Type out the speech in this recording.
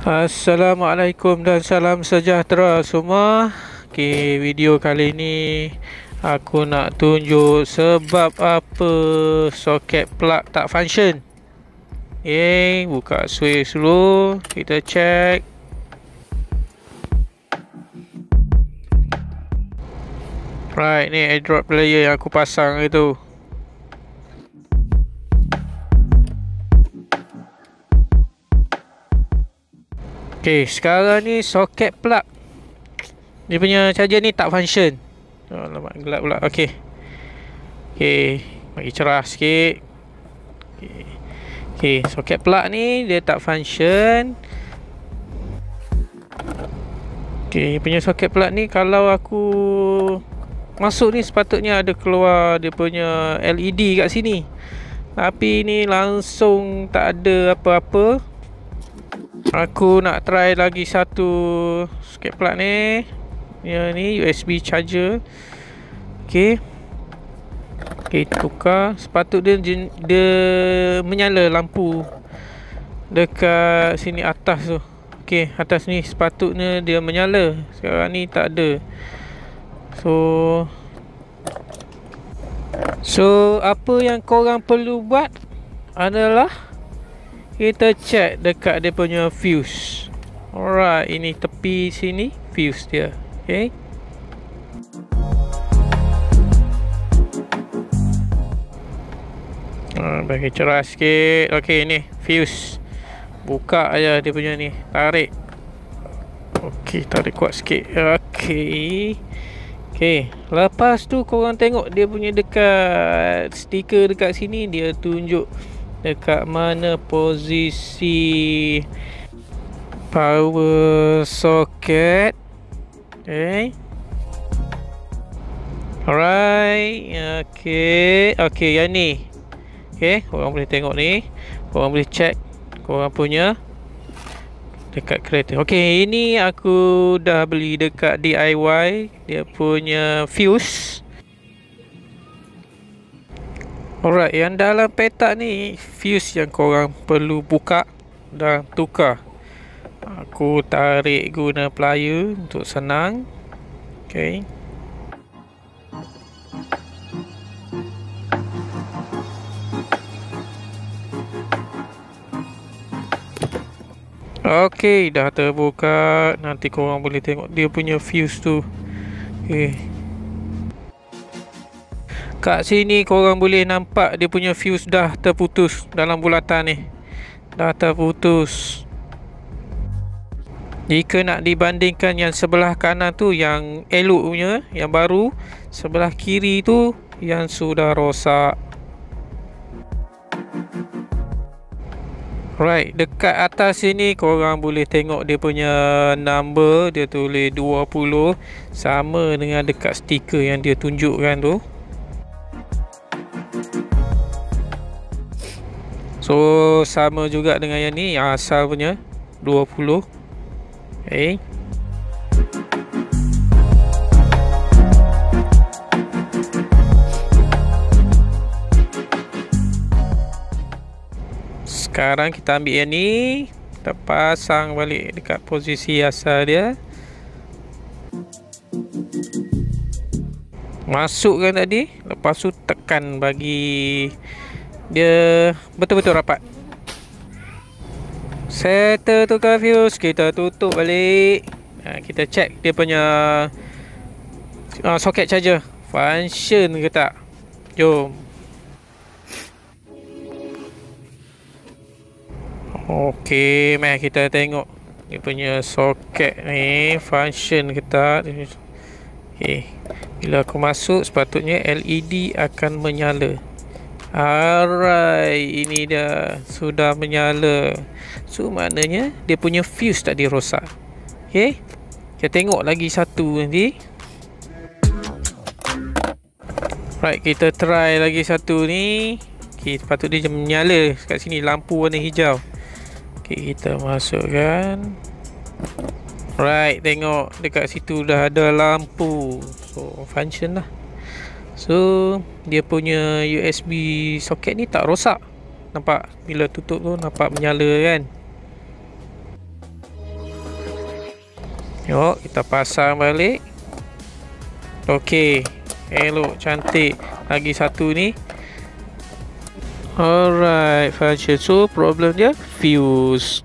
Assalamualaikum dan salam sejahtera semua. Video kali ini aku nak tunjuk sebab apa soket plug tak function. Buka switch dulu, kita check. Right, ni Android player yang aku pasang itu. Sekarang ni soket plug dia punya charger ni tak function. Alamak, gelap pula. Bagi cerah sikit. Soket plug ni dia tak function. Punya soket plug ni kalau aku masuk ni sepatutnya ada keluar dia punya LED kat sini. Tapi ni langsung tak ada apa-apa. Aku nak try lagi satu soket plug ni. Ni USB charger. Tukar. Sepatutnya dia menyala lampu dekat sini atas tu. Atas ni sepatutnya dia menyala. Sekarang ni tak ada. So apa yang korang perlu buat adalah kita check dekat dia punya fuse. Alright, ini tepi sini fuse dia. Bagi cerah sikit. Ni fuse. Buka aja dia punya ni. Tarik. Tarik kuat sikit. Lepas tu korang tengok dia punya dekat stiker dekat sini, dia tunjuk dekat mana posisi power socket. Alright. Yang ni. Korang boleh tengok ni. Korang boleh check korang punya dekat kereta. Ini aku dah beli dekat DIY. Dia punya fuse. Alright, yang dalam petak ni fuse yang korang perlu buka dan tukar. Aku tarik guna plier untuk senang. Dah terbuka. Nanti korang boleh tengok dia punya fuse tu. Kat sini korang boleh nampak dia punya fuse dah terputus dalam bulatan ni. Dah terputus. Jika nak dibandingkan yang sebelah kanan tu yang elok punya, yang baru, sebelah kiri tu yang sudah rosak. Right, dekat atas sini korang boleh tengok dia punya number. Dia tulis 20, sama dengan dekat stiker yang dia tunjukkan tu. So sama juga dengan yang ni, yang asal punya 20. Sekarang kita ambil yang ni, kita pasang balik dekat posisi asal dia. Masukkan tadi, lepas tu tekan bagi dia betul-betul rapat. Settle tukar fuse, kita tutup balik. Kita check dia punya soket charger function ke tak. Jom. Mari kita tengok dia punya soket ni function ke tak. Bila aku masuk, sepatutnya LED akan menyala. Alright, ini dah sudah menyala. So maknanya dia punya fuse tak dirosak. Kita tengok lagi satu nanti. Right, kita try lagi satu ni. Sepatutnya dia menyala kat sini, lampu warna hijau. Kita masukkan. Right, tengok dekat situ dah ada lampu. So function lah. So dia punya USB soket ni tak rosak. Nampak bila tutup tu nampak menyala kan. Tengok, kita pasang balik. Okey, elok, cantik. Lagi satu ni. Alright, function. So problem dia fuse.